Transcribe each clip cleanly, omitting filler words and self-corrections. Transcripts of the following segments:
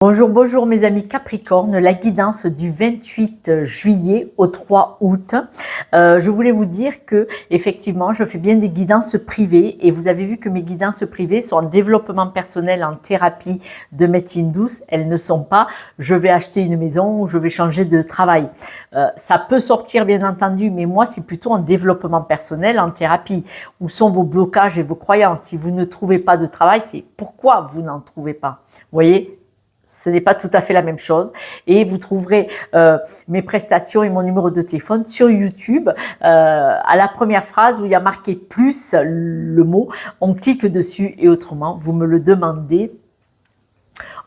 Bonjour, bonjour mes amis Capricorne, la guidance du 28 juillet au 3 août. Je voulais vous dire que effectivement, je fais bien des guidances privées et vous avez vu que mes guidances privées sont en développement personnel, en thérapie de médecine douce. Elles ne sont pas je vais acheter une maison ou je vais changer de travail. Ça peut sortir bien entendu, mais moi c'est plutôt en développement personnel, en thérapie. Où sont vos blocages et vos croyances? Si vous ne trouvez pas de travail, c'est pourquoi vous n'en trouvez pas. Vous voyez? Ce n'est pas tout à fait la même chose. Et vous trouverez mes prestations et mon numéro de téléphone sur YouTube. À la première phrase où il y a marqué plus le mot, on clique dessus et autrement, vous me le demandez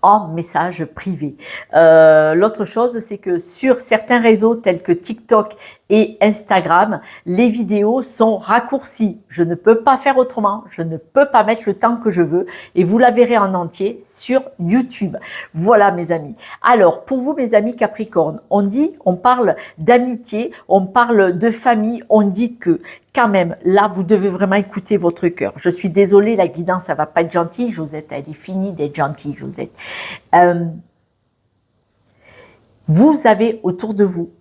en message privé. L'autre chose, c'est que sur certains réseaux tels que TikTok et Instagram, les vidéos sont raccourcies. Je ne peux pas faire autrement. Je ne peux pas mettre le temps que je veux et vous la verrez en entier sur YouTube. Voilà mes amis. Alors, pour vous mes amis Capricorne, on parle d'amitié, on parle de famille, on dit que quand même, là, vous devez vraiment écouter votre cœur. Je suis désolée, la guidance, ça va pas être gentille, Josette. Elle est finie d'être gentille, Josette. Vous avez autour de vous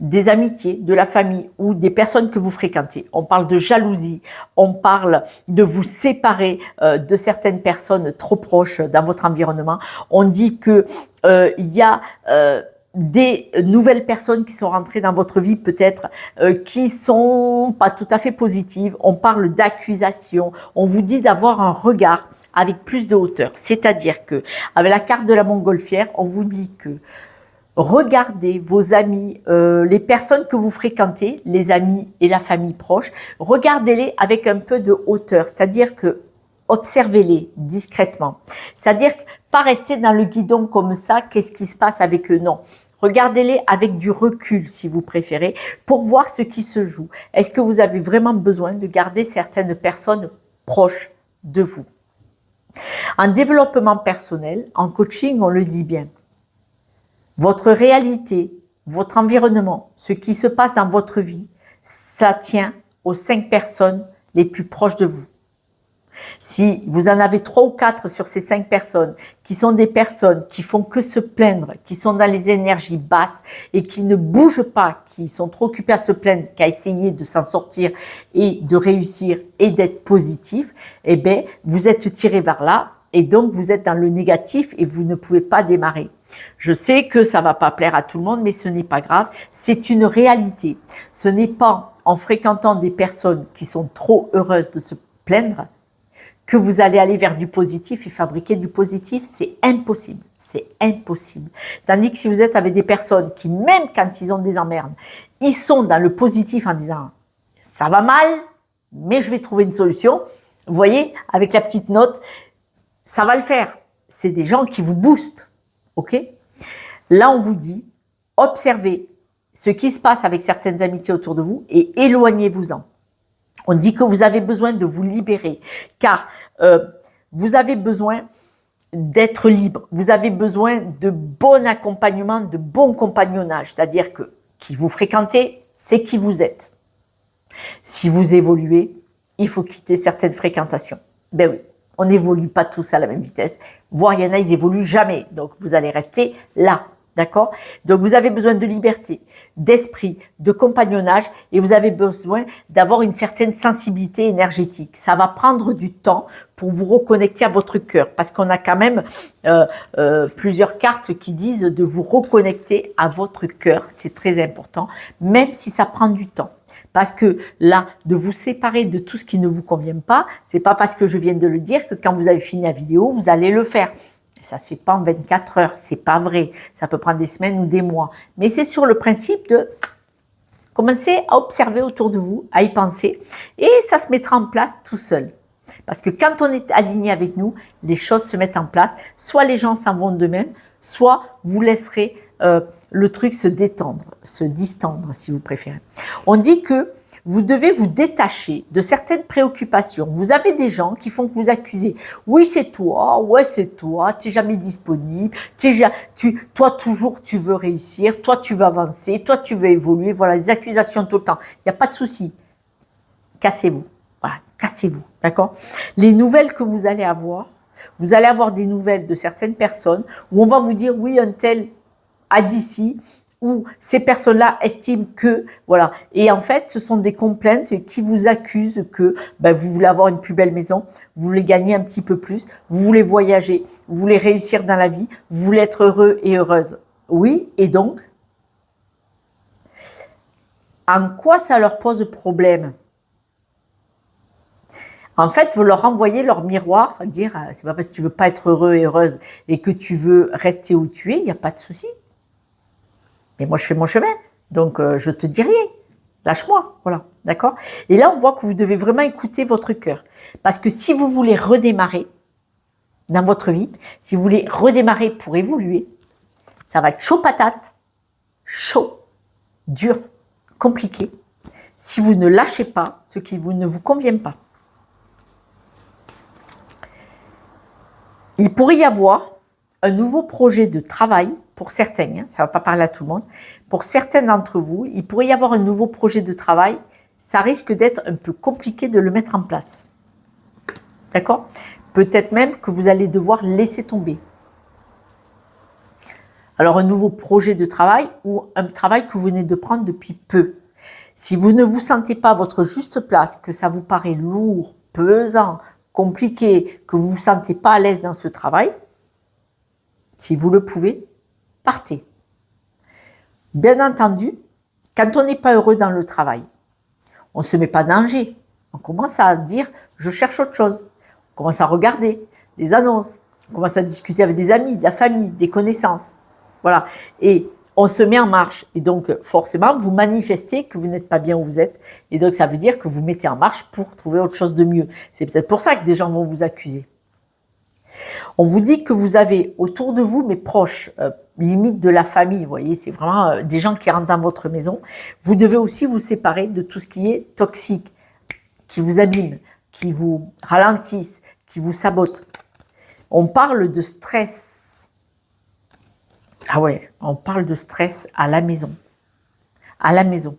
des amitiés, de la famille ou des personnes que vous fréquentez. On parle de jalousie, on parle de vous séparer de certaines personnes trop proches dans votre environnement. On dit que il y a des nouvelles personnes qui sont rentrées dans votre vie peut-être qui sont pas tout à fait positives. On parle d'accusation. On vous dit d'avoir un regard avec plus de hauteur. C'est-à-dire que avec la carte de la montgolfière, on vous dit que regardez vos amis, les personnes que vous fréquentez, les amis et la famille proche, regardez-les avec un peu de hauteur, c'est-à-dire que observez-les discrètement. C'est-à-dire que pas rester dans le guidon comme ça, qu'est-ce qui se passe avec eux? Non. Regardez-les avec du recul, si vous préférez, pour voir ce qui se joue. Est-ce que vous avez vraiment besoin de garder certaines personnes proches de vous? En développement personnel, en coaching, on le dit bien. Votre réalité, votre environnement, ce qui se passe dans votre vie, ça tient aux 5 personnes les plus proches de vous. Si vous en avez 3 ou 4 sur ces 5 personnes, qui sont des personnes qui font que se plaindre, qui sont dans les énergies basses et qui ne bougent pas, qui sont trop occupés à se plaindre qu'à essayer de s'en sortir et de réussir et d'être positif, eh bien, vous êtes tiré vers là et donc vous êtes dans le négatif et vous ne pouvez pas démarrer. Je sais que ça va pas plaire à tout le monde, mais ce n'est pas grave. C'est une réalité. Ce n'est pas en fréquentant des personnes qui sont trop heureuses de se plaindre que vous allez aller vers du positif et fabriquer du positif. C'est impossible. C'est impossible. Tandis que si vous êtes avec des personnes qui, même quand ils ont des emmerdes, ils sont dans le positif en disant « ça va mal, mais je vais trouver une solution », vous voyez, avec la petite note, ça va le faire. C'est des gens qui vous boostent. Ok? Là, on vous dit, observez ce qui se passe avec certaines amitiés autour de vous et éloignez-vous-en. On dit que vous avez besoin de vous libérer, car vous avez besoin d'être libre. Vous avez besoin de bon accompagnement, de bon compagnonnage. C'est-à-dire que qui vous fréquentez, c'est qui vous êtes. Si vous évoluez, il faut quitter certaines fréquentations. Ben oui. On n'évolue pas tous à la même vitesse, voire il y en a, ils évoluent jamais. Donc, vous allez rester là, d'accord? Donc, vous avez besoin de liberté, d'esprit, de compagnonnage et vous avez besoin d'avoir une certaine sensibilité énergétique. Ça va prendre du temps pour vous reconnecter à votre cœur parce qu'on a quand même plusieurs cartes qui disent de vous reconnecter à votre cœur. C'est très important, même si ça prend du temps. Parce que là, de vous séparer de tout ce qui ne vous convient pas, c'est pas parce que je viens de le dire que quand vous avez fini la vidéo, vous allez le faire. Ça se fait pas en 24 heures, c'est pas vrai. Ça peut prendre des semaines ou des mois. Mais c'est sur le principe de commencer à observer autour de vous, à y penser, et ça se mettra en place tout seul. Parce que quand on est aligné avec nous, les choses se mettent en place. Soit les gens s'en vont d'eux-mêmes, soit vous laisserez le truc se détendre, se distendre si vous préférez. On dit que vous devez vous détacher de certaines préoccupations. Vous avez des gens qui font que vous accusez. Oui, c'est toi, ouais, c'est toi, t'es jamais disponible, toi toujours tu veux réussir, toi tu veux avancer, toi tu veux évoluer. Voilà, des accusations tout le temps. Il n'y a pas de souci. Cassez-vous. Voilà, cassez-vous, d'accord? Les nouvelles que vous allez avoir Vous allez avoir des nouvelles de certaines personnes où on va vous dire, oui, un tel a dit ci, ou ces personnes-là estiment que, voilà. Et en fait, ce sont des complaintes qui vous accusent que vous voulez avoir une plus belle maison, vous voulez gagner un petit peu plus, vous voulez voyager, vous voulez réussir dans la vie, vous voulez être heureux et heureuse. Oui, et donc, en quoi ça leur pose problème? En fait, vous leur envoyez leur miroir, dire, c'est pas parce que tu veux pas être heureux et heureuse et que tu veux rester où tu es, il n'y a pas de souci. Mais moi, je fais mon chemin, donc je te dis rien. Lâche-moi, voilà, d'accord? Et là, on voit que vous devez vraiment écouter votre cœur. Parce que si vous voulez redémarrer dans votre vie, si vous voulez redémarrer pour évoluer, ça va être chaud patate, chaud, dur, compliqué, si vous ne lâchez pas ce qui ne vous convient pas. Il pourrait y avoir un nouveau projet de travail pour certains, ça ne va pas parler à tout le monde, pour certains d'entre vous, il pourrait y avoir un nouveau projet de travail, ça risque d'être un peu compliqué de le mettre en place. D'accord? Peut-être même que vous allez devoir laisser tomber. Alors un nouveau projet de travail ou un travail que vous venez de prendre depuis peu. Si vous ne vous sentez pas à votre juste place, que ça vous paraît lourd, pesant, compliqué, que vous ne vous sentez pas à l'aise dans ce travail, si vous le pouvez, partez. Bien entendu, quand on n'est pas heureux dans le travail, on ne se met pas en danger. On commence à dire « je cherche autre chose ». On commence à regarder des annonces, on commence à discuter avec des amis, de la famille, des connaissances. Voilà. Et on se met en marche. Et donc, forcément, vous manifestez que vous n'êtes pas bien où vous êtes. Et donc, ça veut dire que vous mettez en marche pour trouver autre chose de mieux. C'est peut-être pour ça que des gens vont vous accuser. On vous dit que vous avez autour de vous, mes proches, limite de la famille, vous voyez, c'est vraiment des gens qui rentrent dans votre maison. Vous devez aussi vous séparer de tout ce qui est toxique, qui vous abîme, qui vous ralentissent, qui vous sabotent. On parle de stress. Ah ouais, on parle de stress à la maison. À la maison.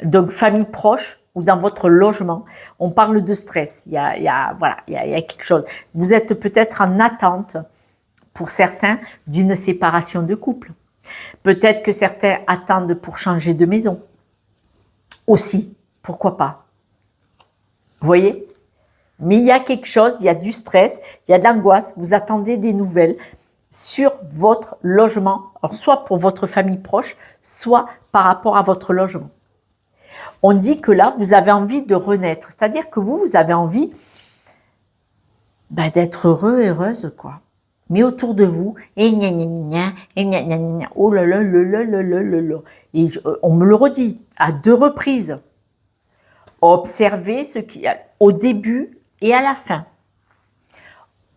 Donc, famille proche ou dans votre logement, on parle de stress. Il y a quelque chose. Vous êtes peut-être en attente, pour certains, d'une séparation de couple. Peut-être que certains attendent pour changer de maison. Aussi, pourquoi pas? Vous voyez? Mais il y a quelque chose, il y a du stress, il y a de l'angoisse. Vous attendez des nouvelles sur votre logement, alors soit pour votre famille proche, soit par rapport à votre logement. On dit que là, vous avez envie de renaître. C'est-à-dire que vous avez envie d'être heureux et heureuse, quoi. Mais autour de vous, et gna gna gna, et gna gna gna, oh là là là là là là là là. Et on me le redit à 2 reprises. Observez ce qui au début et à la fin.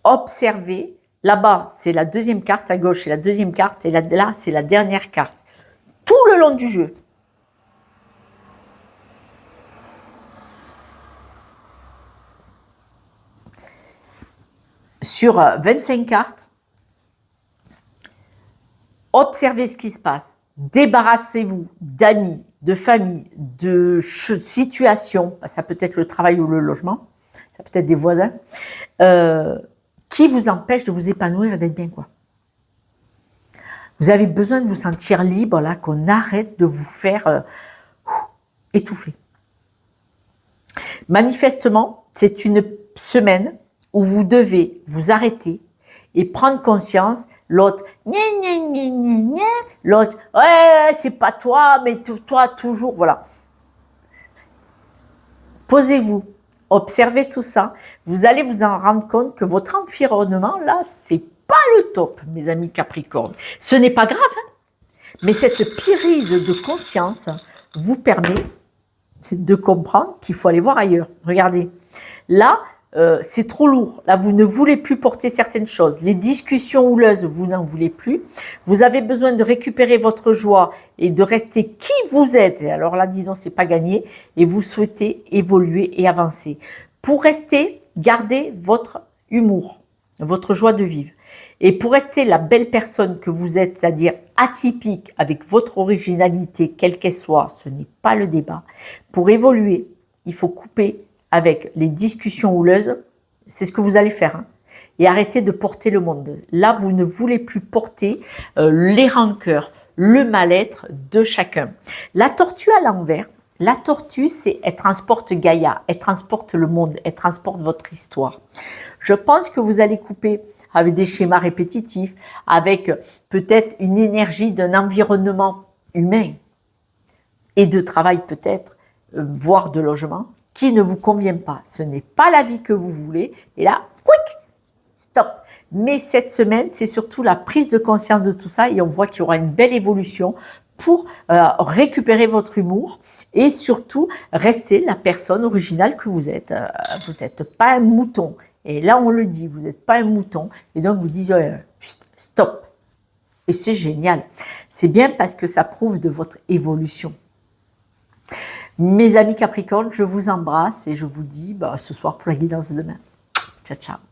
Observez. Là-bas, c'est la deuxième carte. À gauche, c'est la deuxième carte. Et là, c'est la dernière carte. Tout le long du jeu. Sur 25 cartes, observez ce qui se passe. Débarrassez-vous d'amis, de famille, de situations. Ça peut être le travail ou le logement. Ça peut être des voisins. Qui vous empêchent de vous épanouir et d'être bien, quoi. Vous avez besoin de vous sentir libre, là, qu'on arrête de vous faire étouffer. Manifestement, c'est une semaine où vous devez vous arrêter et prendre conscience. L'autre, l'autre, ouais, c'est pas toi, mais toi toujours, voilà. Posez-vous, observez tout ça. Vous allez vous en rendre compte que votre environnement, là, c'est pas le top, mes amis Capricorne. Ce n'est pas grave, hein, mais cette prise de conscience vous permet de comprendre qu'il faut aller voir ailleurs. Regardez, là, c'est trop lourd. Là, vous ne voulez plus porter certaines choses. Les discussions houleuses, vous n'en voulez plus. Vous avez besoin de récupérer votre joie et de rester qui vous êtes. Et alors là, dis donc, c'est pas gagné. Et vous souhaitez évoluer et avancer. Pour rester, gardez votre humour, votre joie de vivre. Et pour rester la belle personne que vous êtes, c'est-à-dire atypique avec votre originalité, quelle qu'elle soit, ce n'est pas le débat. Pour évoluer, il faut couper avec les discussions houleuses, c'est ce que vous allez faire, hein. et arrêtez de porter le monde. Là, vous ne voulez plus porter les rancœurs, le mal-être de chacun. La tortue à l'envers, la tortue, elle transporte Gaïa, elle transporte le monde, elle transporte votre histoire. Je pense que vous allez couper avec des schémas répétitifs, avec peut-être une énergie d'un environnement humain et de travail peut-être, voire de logement, qui ne vous convient pas. Ce n'est pas la vie que vous voulez. Et là, quick, stop. Mais cette semaine, c'est surtout la prise de conscience de tout ça et on voit qu'il y aura une belle évolution pour récupérer votre humour et surtout rester la personne originale que vous êtes. Vous n'êtes pas un mouton. Et là, on le dit, vous n'êtes pas un mouton. Et donc, vous dites, stop. Et c'est génial. C'est bien parce que ça prouve de votre évolution. Mes amis Capricorne, je vous embrasse et je vous dis ce soir pour la guidance de demain. Ciao, ciao.